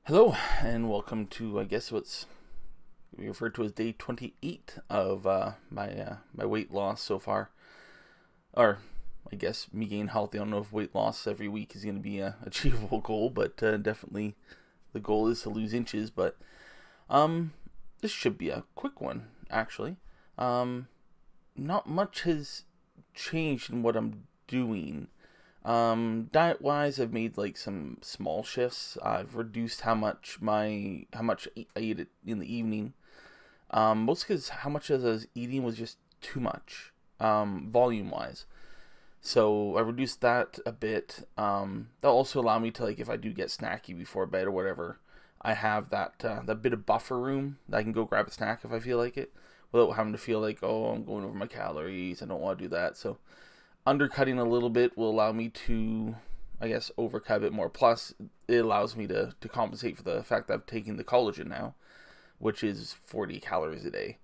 Hello, and welcome to, I guess, what's referred to as day 28 of my weight loss so far. Or, I guess, me getting healthy. I don't know if weight loss every week is going to be a achievable goal, but definitely the goal is to lose inches. But um, this should be a quick one, actually. Um, Not much has changed in what I'm doing. Diet wise, I've made like some small shifts. I've reduced how much I eat it in the evening. Mostly because how much I was eating was just too much, volume wise. So I reduced that a bit. That'll also allow me to, like, if I do get snacky before bed or whatever, I have that bit of buffer room that I can go grab a snack if I feel like it, without having to feel like, oh, I'm going over my calories. I don't want to do that. So undercutting a little bit will allow me to, I guess, overcut a bit more. Plus, it allows me to compensate for the fact that I'm taking the collagen now, which is 40 calories a day.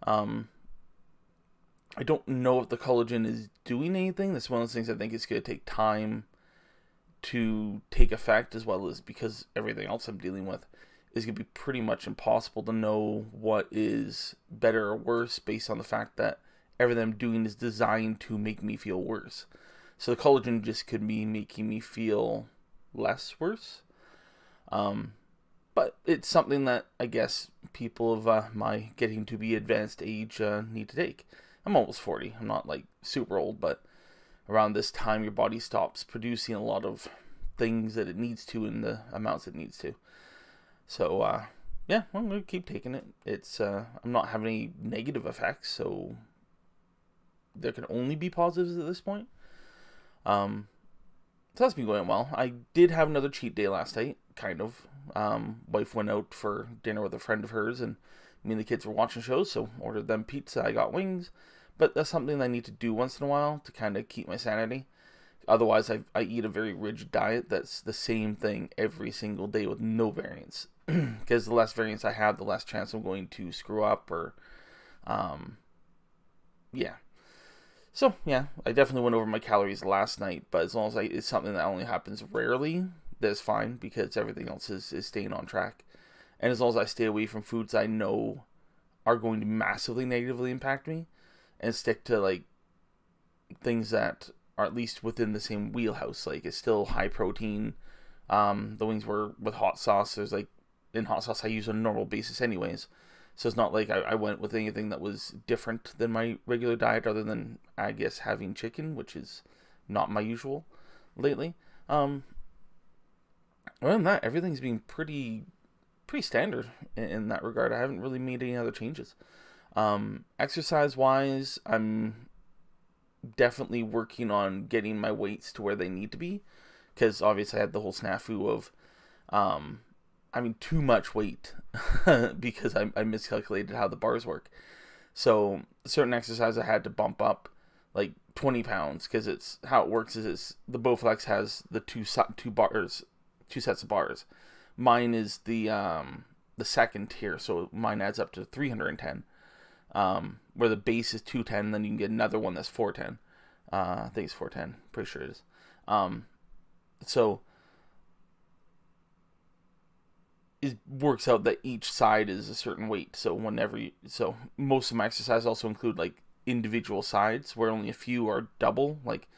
Um, I don't know if the collagen is doing anything. That's one of those things I think it's going to take time to take effect, as well as because everything else I'm dealing with is going to be pretty much impossible to know what is better or worse based on the fact that everything I'm doing is designed to make me feel worse. So the collagen just could be making me feel less worse. Um, but it's something that I guess people of my getting to be advanced age need to take. I'm almost 40. I'm not like super old, but around this time your body stops producing a lot of things that it needs to in the amounts it needs to. So yeah, I'm gonna keep taking it. It's I'm not having any negative effects, so there can only be positives at this point. Um, so that's been going well. I did have another cheat day last night, kind of. Wife went out for dinner with a friend of hers, and me and the kids were watching shows, so ordered them pizza. I got wings, but that's something I need to do once in a while to kind of keep my sanity. Otherwise, I eat a very rigid diet that's the same thing every single day with no variance. Because the less variance I have, the less chance I'm going to screw up or, um, yeah. So yeah, I definitely went over my calories last night, but as long as it's something that only happens rarely, that's fine because everything else is staying on track. And as long as I stay away from foods I know are going to massively negatively impact me, and stick to like things that are at least within the same wheelhouse, like it's still high protein. The wings were with hot sauce. There's like in hot sauce I use on a normal basis anyways. So it's not like I went with anything that was different than my regular diet, other than I guess having chicken, which is not my usual lately. Um, Other than that, everything's been pretty standard in that regard. I haven't really made any other changes. Exercise wise, I'm definitely working on getting my weights to where they need to be, because obviously I had the whole snafu of um, having too much weight because I miscalculated how the bars work. So certain exercise I had to bump up like 20 pounds, because it's how it works is the Bowflex has the two bars, two sets of bars. Mine is the second tier, so mine adds up to 310. Where the base is 210, then you can get another one that's 410. I think it's 410. Pretty sure it is. So it works out that each side is a certain weight. So most of my exercises also include like individual sides, where only a few are double. Like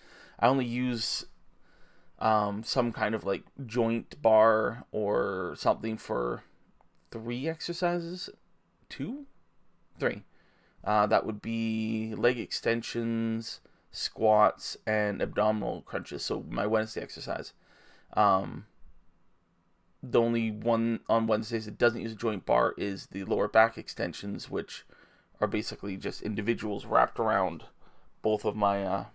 I only use some kind of like joint bar or something for three exercises. Two, three. That would be leg extensions, squats, and abdominal crunches. So my Wednesday exercise. Um, the only one on Wednesdays that doesn't use a joint bar is the lower back extensions, which are basically just individuals wrapped around both of my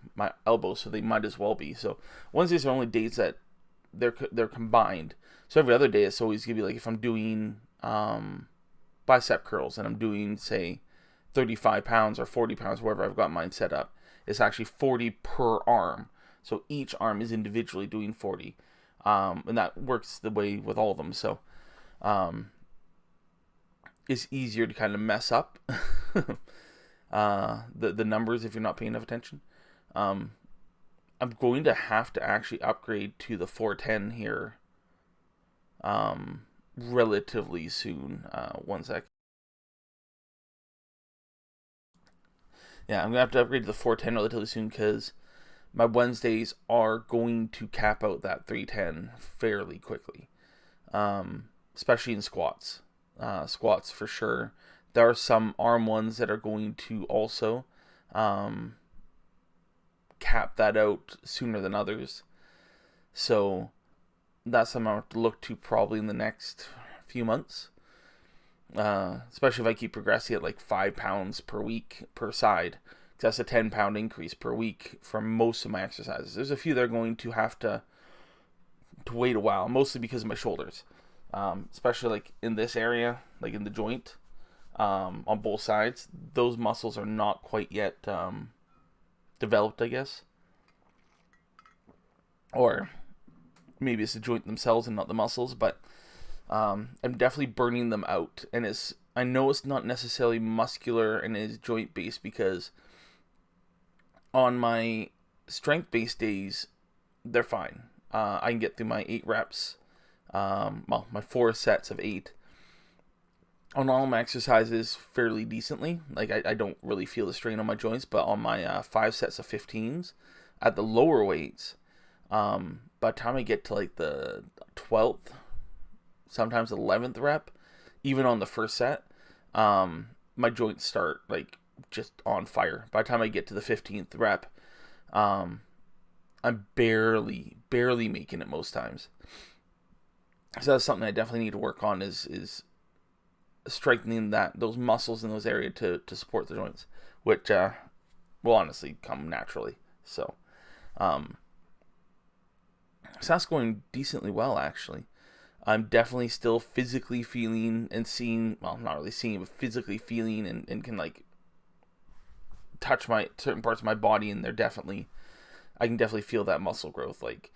elbows, so they might as well be. So Wednesdays are only days that they're combined. So every other day it's always gonna be like if I'm doing bicep curls and I'm doing say 35 pounds or 40 pounds, wherever I've got mine set up, it's actually 40 per arm. So each arm is individually doing 40. And that works the way with all of them. So it's easier to kind of mess up the numbers if you're not paying enough attention. Um, I'm going to have to actually upgrade to the 410 here relatively soon. One sec. Yeah, I'm gonna have to upgrade to the 410 relatively soon because my Wednesdays are going to cap out that 310 fairly quickly, especially in squats. Squats for sure. There are some arm ones that are going to also um, cap that out sooner than others. So that's something I'll have to look to probably in the next few months. Especially if I keep progressing at like 5 pounds per week per side. That's a 10-pound increase per week for most of my exercises. There's a few that are going to have to wait a while, mostly because of my shoulders. Especially like in this area, like in the joint, on both sides. Those muscles are not quite yet developed, I guess. Or maybe it's the joint themselves and not the muscles, but I'm definitely burning them out. And I know it's not necessarily muscular and it is joint based because on my strength based days, they're fine. I can get through my 8 reps, my 4 sets of 8 on all my exercises fairly decently. Like I don't really feel the strain on my joints, but on my 5 sets of 15s at the lower weights, by the time I get to like the 12th, sometimes 11th rep, even on the first set, my joints start like just on fire. By the time I get to the 15th rep, I'm barely making it most times. So that's something I definitely need to work on is strengthening those muscles in those areas to support the joints, which will honestly come naturally. So that's going decently well, actually. I'm definitely still physically feeling and seeing, well, not really seeing, but physically feeling and can like touch my certain parts of my body, and I can definitely feel that muscle growth. Like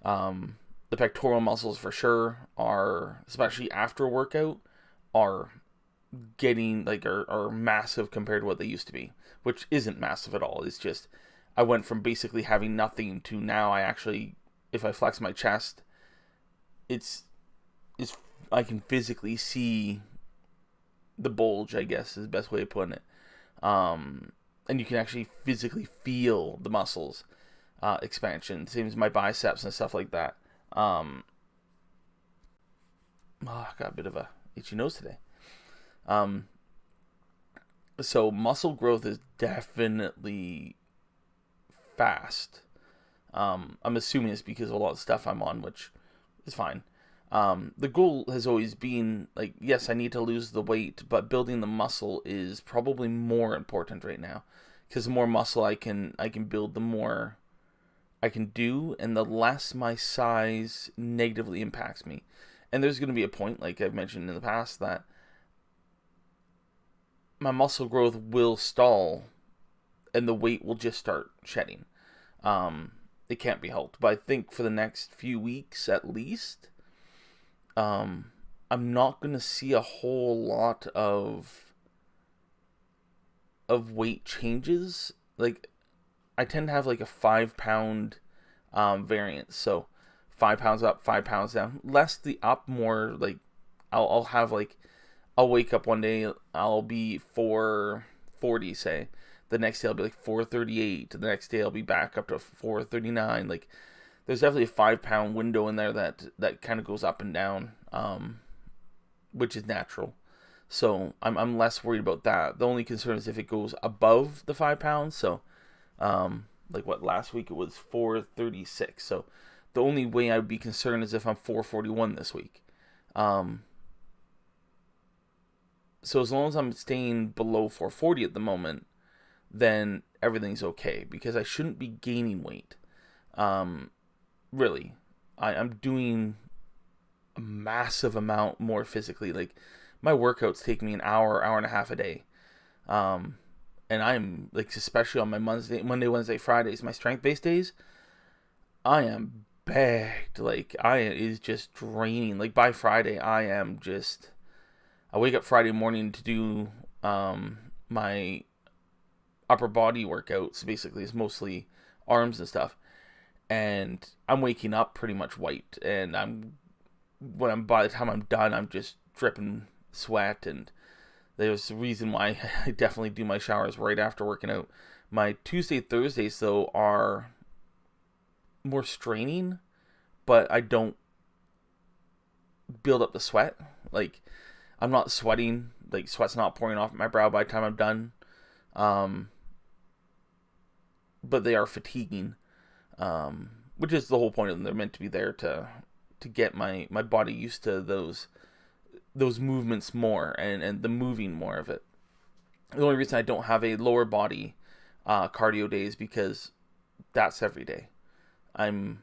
the pectoral muscles for sure are, especially after a workout, are getting like are massive compared to what they used to be, which isn't massive at all. It's just I went from basically having nothing to now I actually, if I flex my chest, it's I can physically see the bulge, I guess is the best way of putting it. And you can actually physically feel the muscles expansion. Same as my biceps and stuff like that. I got a bit of a itchy nose today. So muscle growth is definitely fast. I'm assuming it's because of a lot of stuff I'm on, which is fine. The goal has always been like, yes, I need to lose the weight, but building the muscle is probably more important right now, because the more muscle I can build, the more I can do, and the less my size negatively impacts me. And there's going to be a point, like I've mentioned in the past, that my muscle growth will stall and the weight will just start shedding. It can't be helped. But I think for the next few weeks at least, I'm not going to see a whole lot of weight changes. Like, I tend to have like a 5-pound variance. So 5 pounds up, 5 pounds down. Less the up, more like I'll have like, I'll wake up one day, I'll be 440, say. The next day I'll be like 438. The next day I'll be back up to 439. Like, there's definitely a 5-pound window in there that kind of goes up and down, which is natural. So I'm less worried about that. The only concern is if it goes above the 5 pounds. So, like what, last week it was 436. So the only way I would be concerned is if I'm 441 this week. So as long as I'm staying below 440 at the moment, then everything's okay, because I shouldn't be gaining weight. Really, I'm doing a massive amount more physically. Like, my workouts take me an hour and a half a day. And I'm like, especially on my Monday, Wednesday, Fridays, my strength-based days, I am bagged. Like, is just draining. Like, by Friday, I wake up Friday morning to do my upper body workouts. Basically, it's mostly arms and stuff. And I'm waking up pretty much white. And I'm by the time I'm done, I'm just dripping sweat. And there's a reason why I definitely do my showers right after working out. My Tuesday, Thursdays, though, are more straining, but I don't build up the sweat. Like, I'm not sweating. Like, sweat's not pouring off my brow by the time I'm done. But they are fatiguing, which is the whole point of them. They're meant to be there to get my body used to those movements more and the moving more of it. The only reason I don't have a lower body cardio day is because that's every day. I'm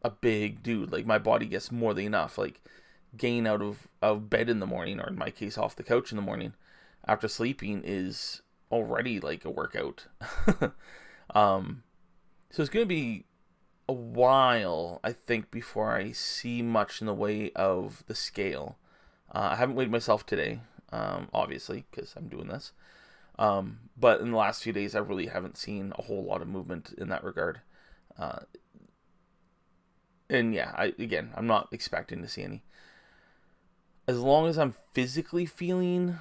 a big dude. Like, my body gets more than enough. Like, getting out of bed in the morning, or in my case off the couch in the morning after sleeping, is already like a workout. So it's going to be a while, I think, before I see much in the way of the scale. I haven't weighed myself today, obviously, because I'm doing this. But in the last few days, I really haven't seen a whole lot of movement in that regard. And yeah, I'm not expecting to see any. As long as I'm physically feeling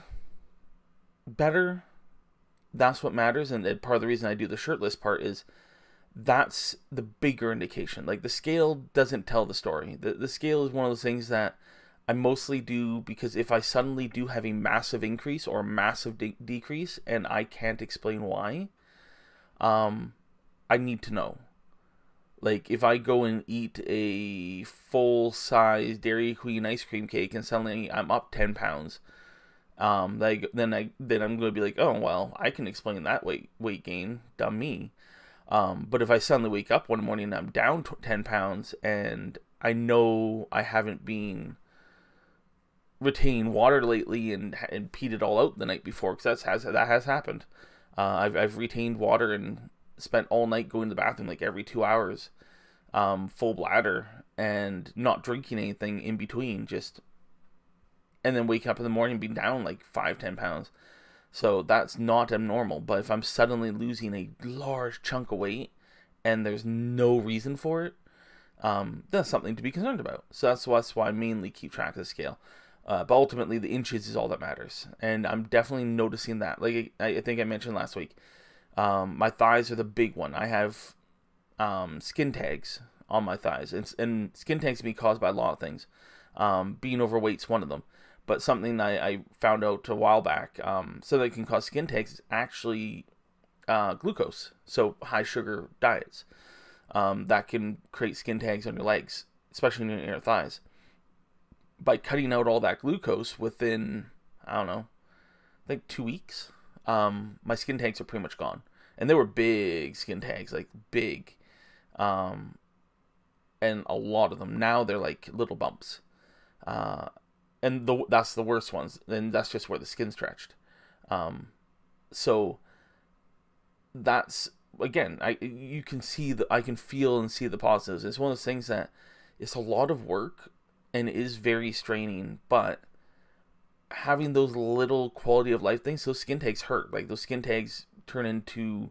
better, that's what matters. And part of the reason I do the shirtless part is that's the bigger indication. Like, the scale doesn't tell the story. The scale is one of those things that I mostly do because if I suddenly do have a massive increase or a massive decrease and I can't explain why, I need to know. Like, if I go and eat a full-size Dairy Queen ice cream cake and suddenly I'm up 10 pounds, then I'm going to be like, oh, well, I can explain that weight gain, dumb me. But if I suddenly wake up one morning and I'm down 10 pounds and I know I haven't been retaining water lately and peed it all out the night before, because that has happened. I've retained water and spent all night going to the bathroom like every 2 hours, full bladder, and not drinking anything in between, and then waking up in the morning being down like 5-10 pounds. So that's not abnormal. But if I'm suddenly losing a large chunk of weight and there's no reason for it, that's something to be concerned about. So that's why I mainly keep track of the scale. But ultimately, the inches is all that matters. And I'm definitely noticing that. Like I think I mentioned last week, my thighs are the big one. I have skin tags on my thighs. And skin tags can be caused by a lot of things. Being overweight's one of them. But something I found out a while back, so that can cause skin tags, is actually glucose. So high sugar diets. That can create skin tags on your legs, especially in your thighs. By cutting out all that glucose within, I don't know, I think 2 weeks, my skin tags are pretty much gone. And they were big skin tags, like big. And a lot of them. Now they're like little bumps. And that's the worst ones. And that's just where the skin stretched. So that's, again, I can feel and see the positives. It's one of those things that it's a lot of work and it is very straining, but having those little quality of life things, those skin tags hurt. Like, those skin tags turn into,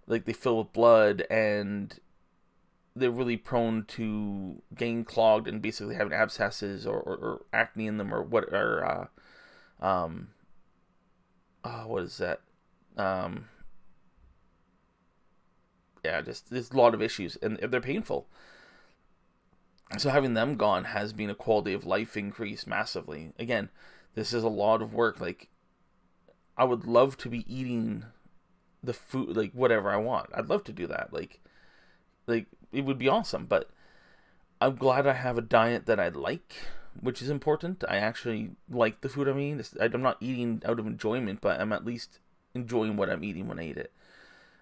like, they fill with blood, and they're really prone to getting clogged and basically having abscesses or acne in them, or what is that? Just there's a lot of issues, and they're painful. So having them gone has been a quality of life increase massively. Again, this is a lot of work. Like, I would love to be eating the food, like, whatever I want. I'd love to do that. Like it would be awesome, but I'm glad I have a diet that I like, which is important. I actually like the food I'm eating. I'm not eating out of enjoyment, but I'm at least enjoying what I'm eating when I eat it.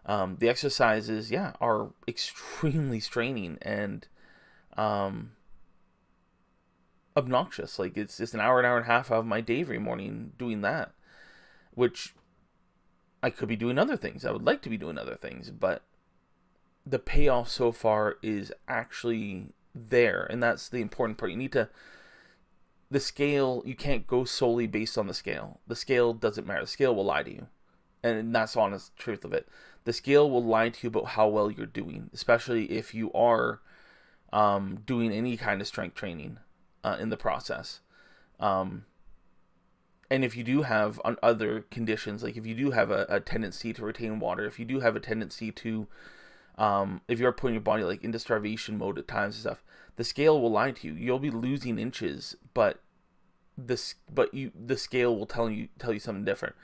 The exercises, are extremely straining and obnoxious. Like, it's an hour and a half of my day every morning doing that, which I could be doing other things. I would like to be doing other things, but the payoff so far is actually there, and that's the important part. The scale, you can't go solely based on the scale. The scale doesn't matter. The scale will lie to you, and that's the honest truth of it. The scale will lie to you about how well you're doing, especially if you are doing any kind of strength training. in the process. And if you do have other conditions, like if you do have a tendency to retain water, if you do have a tendency to, if you're putting your body like into starvation mode at times and stuff, the scale will lie to you. You'll be losing inches, but the scale will tell you something different.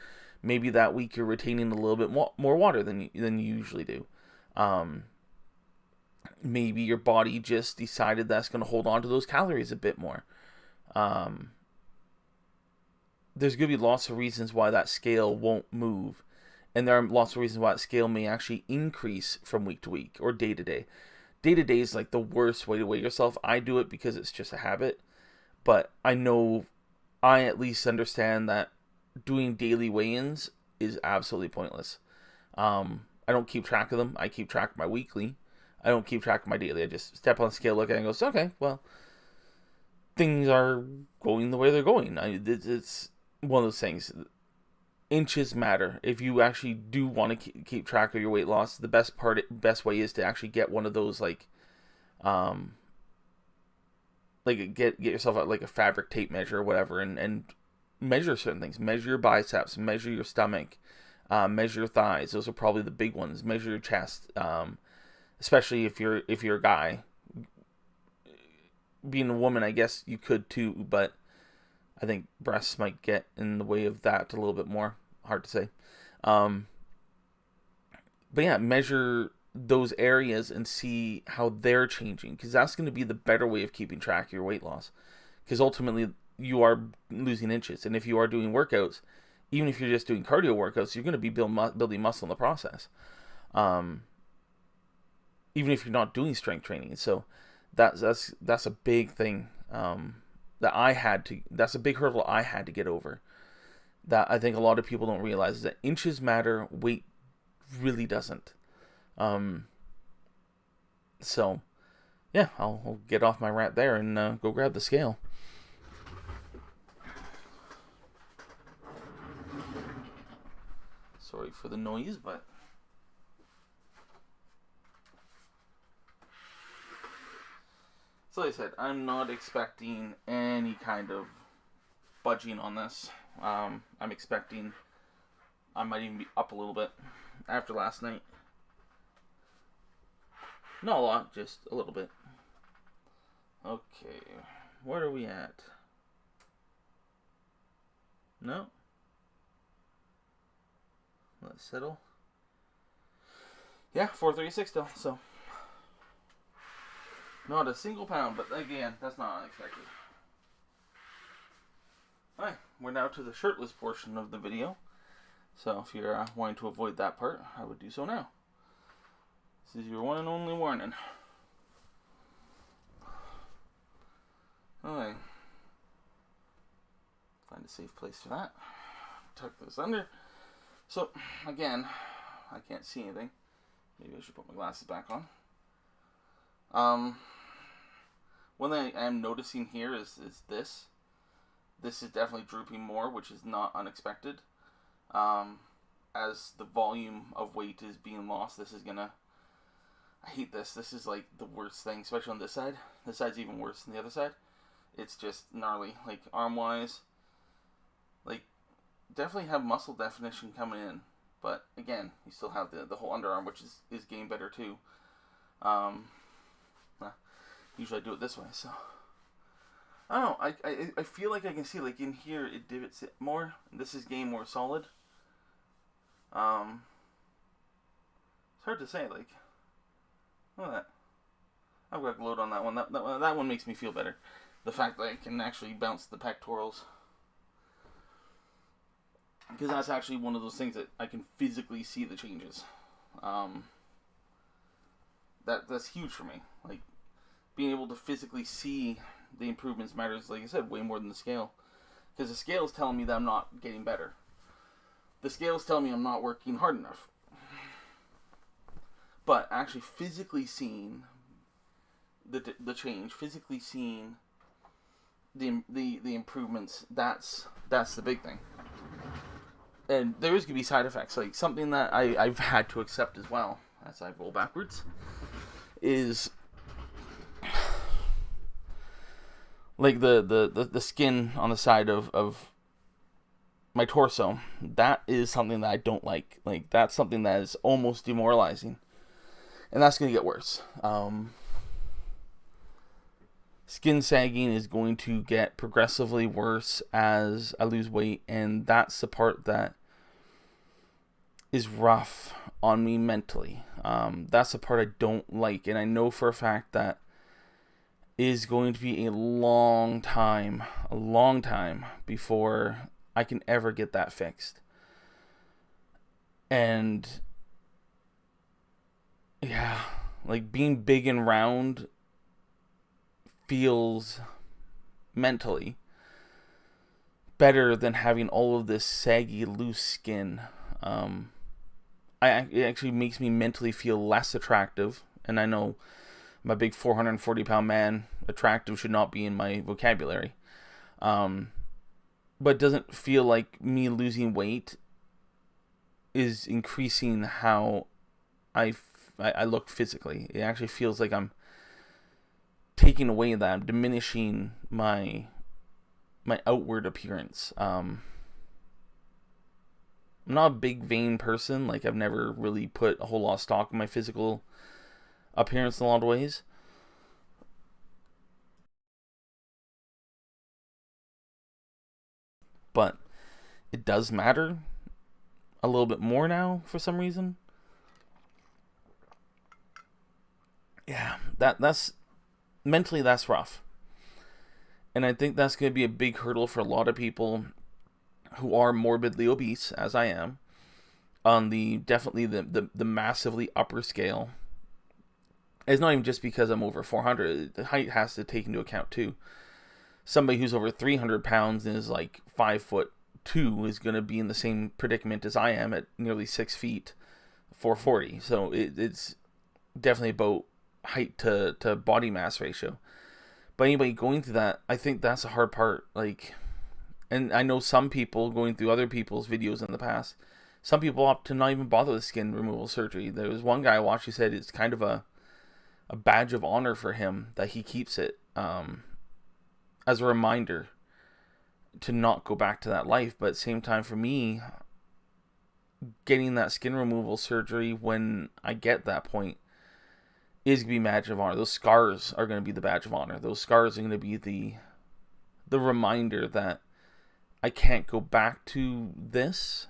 Maybe that week you're retaining a little bit more water than you usually do. Maybe your body just decided that's going to hold on to those calories a bit more. There's going to be lots of reasons why that scale won't move. And there are lots of reasons why that scale may actually increase from week to week or day to day. Day to day is like the worst way to weigh yourself. I do it because it's just a habit. But I know, I at least understand that doing daily weigh-ins is absolutely pointless. I don't keep track of them. I keep track of my weekly. I don't keep track of my daily. I just step on the scale, look at it, and go, okay, well, things are going the way they're going. It's one of those things. Inches matter. If you actually do want to keep track of your weight loss, the best way is to actually get one of those get yourself out like a fabric tape measure or whatever, and measure certain things. Measure your biceps, measure your stomach, measure your thighs. Those are probably the big ones. Measure your chest, especially if you're a guy. Being a woman, I guess you could too, but I think breasts might get in the way of that a little bit more. Hard to say. But yeah, measure those areas and see how they're changing, because that's going to be the better way of keeping track of your weight loss. Because ultimately, you are losing inches, and if you are doing workouts, even if you're just doing cardio workouts, you're going to be building muscle in the process. Even if you're not doing strength training, so that's a big thing. That's a big hurdle I had to get over. That I think a lot of people don't realize, is that inches matter, weight really doesn't. So, yeah, I'll get off my rant there and go grab the scale. Sorry for the noise, but so like I said, I'm not expecting any kind of budging on this. I'm expecting I might even be up a little bit after last night. Not a lot, just a little bit. Okay, where are we at? No? Let's settle. Yeah, 436 still, so not a single pound, but again, that's not unexpected. Alright, we're now to the shirtless portion of the video. So if you're wanting to avoid that part, I would do so now. This is your one and only warning. Alright. Find a safe place for that. Tuck this under. So, again, I can't see anything. Maybe I should put my glasses back on. One thing I am noticing here is this. This is definitely drooping more, which is not unexpected. As the volume of weight is being lost, this is gonna... I hate this. This is like the worst thing, especially on this side. This side's even worse than the other side. It's just gnarly. Like, arm-wise, like, definitely have muscle definition coming in. But, again, you still have the whole underarm, which is getting better, too. Usually I do it this way, so... I don't know, I feel like I can see, like, in here, it divots it more. This is getting more solid. It's hard to say, like... Look at that. I've got gloat on that one. That one makes me feel better. The fact that I can actually bounce the pectorals. Because that's actually one of those things that I can physically see the changes. That's huge for me. Like, being able to physically see the improvements matters, like I said, way more than the scale. Because the scale is telling me that I'm not getting better. The scale is telling me I'm not working hard enough. But actually physically seeing the change, physically seeing the improvements, that's the big thing. And there is going to be side effects. Like, something that I've had to accept as well, as I roll backwards, is... like the skin on the side of my torso, that is something that I don't like. Like, that's something that is almost demoralizing, and that's going to get worse. Skin sagging is going to get progressively worse as I lose weight, and that's the part that is rough on me mentally. That's the part I don't like, and I know for a fact that is going to be a long time before I can ever get that fixed. And yeah, like, being big and round feels mentally better than having all of this saggy, loose skin. It actually makes me mentally feel less attractive, and I know I'm a big 440-pound man. Attractive should not be in my vocabulary. But it doesn't feel like me losing weight is increasing how I look physically. It actually feels like I'm taking away that, I'm diminishing my outward appearance. I'm not a big vain person. Like, I've never really put a whole lot of stock in my physical appearance in a lot of ways. But it does matter a little bit more now for some reason. Yeah, that's mentally, that's rough. And I think that's going to be a big hurdle for a lot of people who are morbidly obese, as I am, on the definitely the massively upper scale. It's not even just because I'm over 400. The height has to take into account too. Somebody who's over 300 pounds and is like 5'2" is going to be in the same predicament as I am at nearly 6 feet, 440. So it's definitely about height to body mass ratio. But anybody going through that, I think that's the hard part. Like, and I know some people going through other people's videos in the past, some people opt to not even bother with skin removal surgery. There was one guy I watched who said it's kind of a badge of honor for him that he keeps it as a reminder to not go back to that life. But at the same time, for me, getting that skin removal surgery when I get that point is going to be a badge of honor. Those scars are going to be the badge of honor. Those scars are going to be the reminder that I can't go back to this.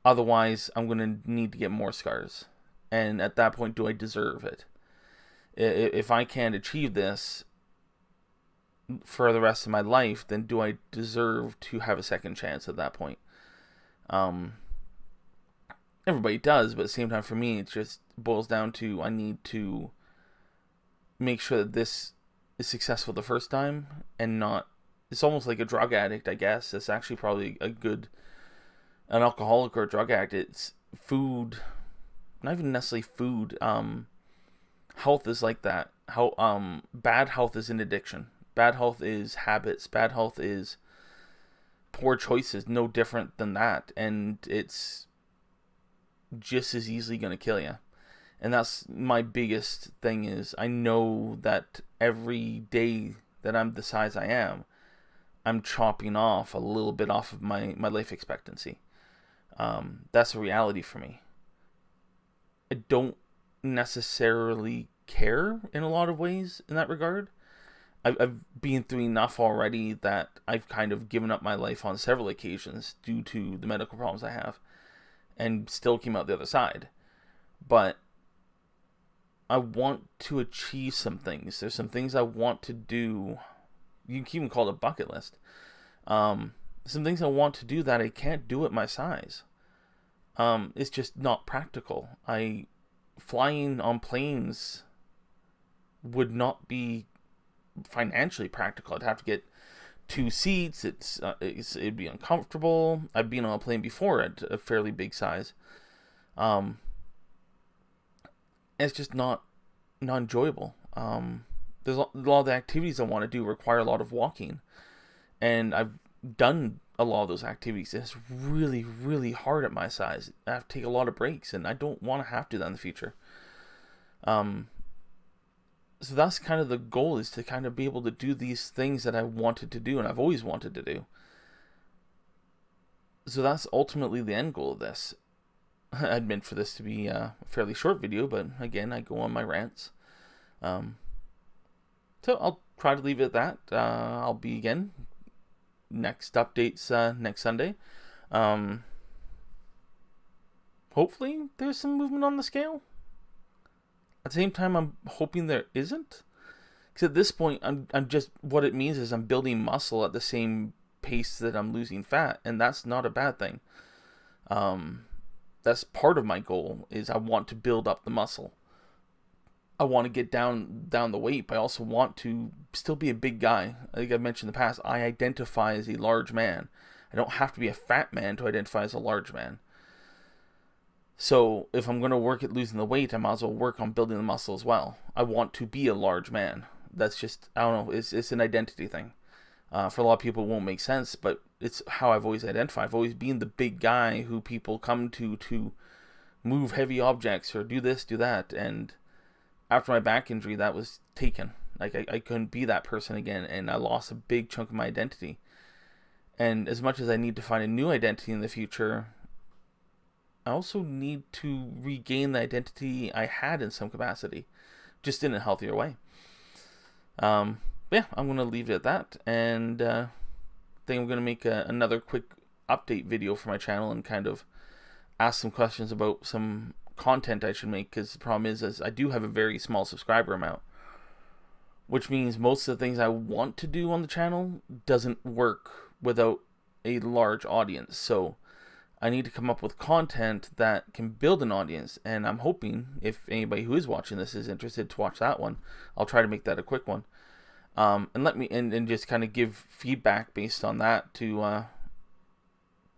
Otherwise, I'm going to need to get more scars. And at that point, do I deserve it? If I can't achieve this for the rest of my life, then do I deserve to have a second chance at that point? Everybody does, but at the same time, for me, it just boils down to I need to make sure that this is successful the first time and not. It's almost like a drug addict, I guess. It's actually probably an alcoholic or a drug addict. It's food, not even necessarily food. Health is like that. How bad health is an addiction. Bad health is habits. Bad health is poor choices. No different than that, and it's just as easily going to kill you. And that's my biggest thing is I know that every day that I'm the size I am, I'm chopping off a little bit off of my life expectancy. That's a reality for me. I don't necessarily care in a lot of ways in that regard. I've been through enough already that I've kind of given up my life on several occasions due to the medical problems I have, and still came out the other side. But I want to achieve some things. There's some things I want to do. You can even call it a bucket list. Some things I want to do that I can't do at my size. It's just not practical. Flying on planes would not be financially practical. I'd have to get 2 seats. It'd be uncomfortable. I've been on a plane before at a fairly big size. It's just not enjoyable. There's a lot of the activities I want to do require a lot of walking, and I've done a lot of those activities. It's really, really hard at my size. I have to take a lot of breaks, and I don't want to have to do that in the future. So that's kind of the goal, is to kind of be able to do these things that I wanted to do and I've always wanted to do. So that's ultimately the end goal of this. I meant for this to be a fairly short video, but again, I go on my rants. So I'll try to leave it at that. I'll be again next updates next Sunday. Hopefully there's some movement on the scale. At the same time, I'm hoping there isn't. Because at this point, I'm just, what it means is I'm building muscle at the same pace that I'm losing fat, and that's not a bad thing. That's part of my goal, is I want to build up the muscle. I want to get down the weight, but I also want to still be a big guy. I think I've mentioned in the past, I identify as a large man. I don't have to be a fat man to identify as a large man. So if I'm going to work at losing the weight, I might as well work on building the muscle as well. I want to be a large man. That's just, I don't know, it's an identity thing. For a lot of people, it won't make sense, but it's how I've always identified. I've always been the big guy who people come to move heavy objects or do this, do that. And after my back injury, that was taken. Like, I couldn't be that person again, and I lost a big chunk of my identity. And as much as I need to find a new identity in the future, I also need to regain the identity I had in some capacity, just in a healthier way. Yeah, I'm going to leave it at that, and I think I'm going to make another quick update video for my channel and kind of ask some questions about some content I should make, because the problem is I do have a very small subscriber amount, which means most of the things I want to do on the channel doesn't work without a large audience. So I need to come up with content that can build an audience, and I'm hoping if anybody who is watching this is interested to watch that one, I'll try to make that a quick one. And let me and just kind of give feedback based on that to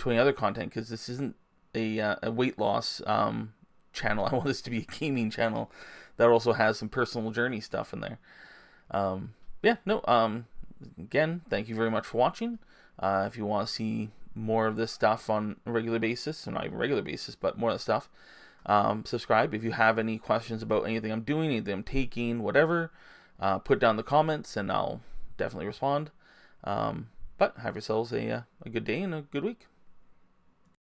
any other content, because this isn't a weight loss channel. I want this to be a gaming channel that also has some personal journey stuff in there. Again, thank you very much for watching. If you want to see more of this stuff on a regular basis, or not even regular basis, but more of the stuff, subscribe. If you have any questions about anything I'm doing, anything I'm taking, whatever, put down in the comments and I'll definitely respond. But have yourselves a good day and a good week.